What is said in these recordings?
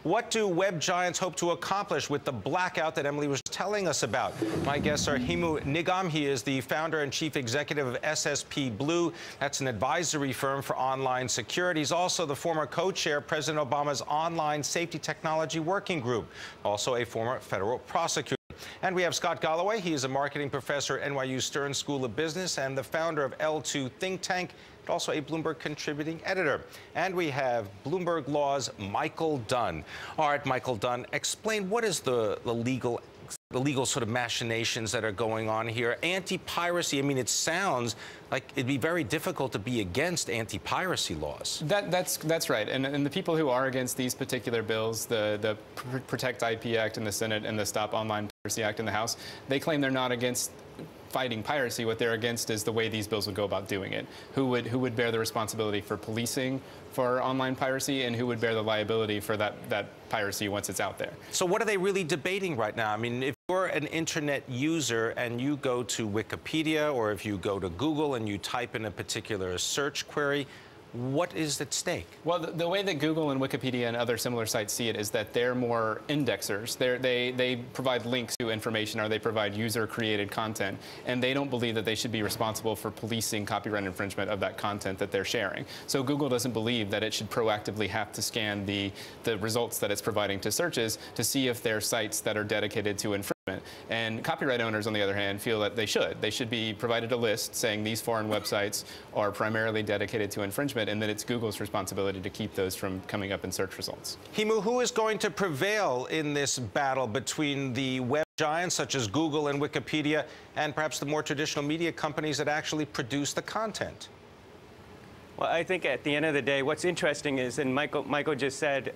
What do web giants hope to accomplish with the blackout that Emily was telling us about? My guests are Hemanshu Nigam. He is the founder and chief executive of SSP Blue. That's an advisory firm for online security. He's also the former co-chair of President Obama's Online Safety Technology Working Group, also a former federal prosecutor. And we have Scott Galloway. He is a marketing professor at NYU Stern School of Business and the founder of L2 Think Tank, and also a Bloomberg contributing editor. And we have Bloomberg Law's Michael Dunn. All right, Michael Dunn, explain what is the legal sort of machinations that are going on here. Anti-piracy, I mean, it sounds like it'd be very difficult to be against anti-piracy laws. That's right. And the people who are against these particular bills, the Protect IP Act in the Senate and the Stop Online Piracy Act in the House, they claim they're not against fighting piracy. What they're against is the way these bills would go about doing it. Who would bear the responsibility for policing for online piracy, and who would bear the liability for that piracy once it's out there? So what are they really debating right now? I mean, if you're an internet user and you go to Wikipedia, or if you go to Google and you type in a particular search query, what is at stake? Well, the way that Google and Wikipedia and other similar sites see it is that they're more indexers. They provide links to information, or they provide user-created content, and they don't believe that they should be responsible for policing copyright infringement of that content that they're sharing. So Google doesn't believe that it should proactively have to scan the results that it's providing to searches to see if they're sites that are dedicated to infringement. And copyright owners, on the other hand, feel that they should. They should be provided a list saying these foreign websites are primarily dedicated to infringement, and that it's Google's responsibility to keep those from coming up in search results. Hemu, who is going to prevail in this battle between the web giants such as Google and Wikipedia and perhaps the more traditional media companies that actually produce the content? Well, I think at the end of the day, what's interesting is, and Michael just said,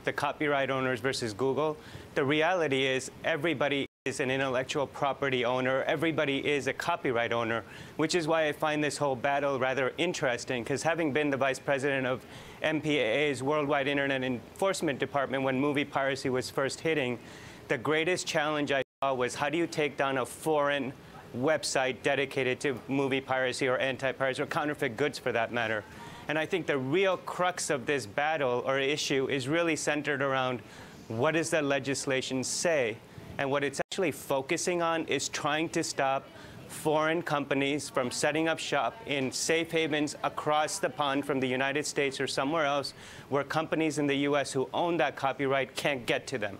the copyright owners versus Google. The reality is everybody is an intellectual property owner. Everybody is a copyright owner, which is why I find this whole battle rather interesting, because having been the vice president of MPAA's Worldwide Internet Enforcement Department when movie piracy was first hitting, the greatest challenge I saw was how do you take down a foreign website dedicated to movie piracy or anti-piracy or counterfeit goods for that matter. And I think the real crux of this battle or issue is really centered around what does the legislation say? And what it's actually focusing on is trying to stop foreign companies from setting up shop in safe havens across the pond from the United States or somewhere else where companies in the U.S. who own that copyright can't get to them.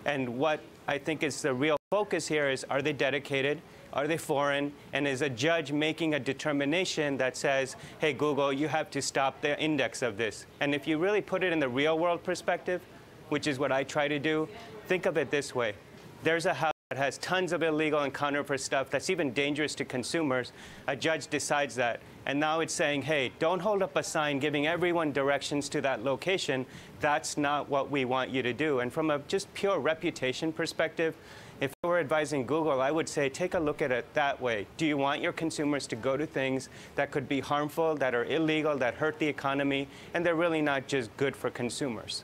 And what I think is the real focus here is, are they dedicated? Are they foreign? And is a judge making a determination that says, hey, Google, you have to stop the index of this? And if you really put it in the real world perspective, which is what I try to do, think of it this way. There's a house that has tons of illegal and counterfeit stuff that's even dangerous to consumers. A judge decides that. And now it's saying, hey, don't hold up a sign giving everyone directions to that location. That's not what we want you to do. And from a just pure reputation perspective, if I were advising Google, I would say, take a look at it that way. Do you want your consumers to go to things that could be harmful, that are illegal, that hurt the economy, and they're really not just good for consumers?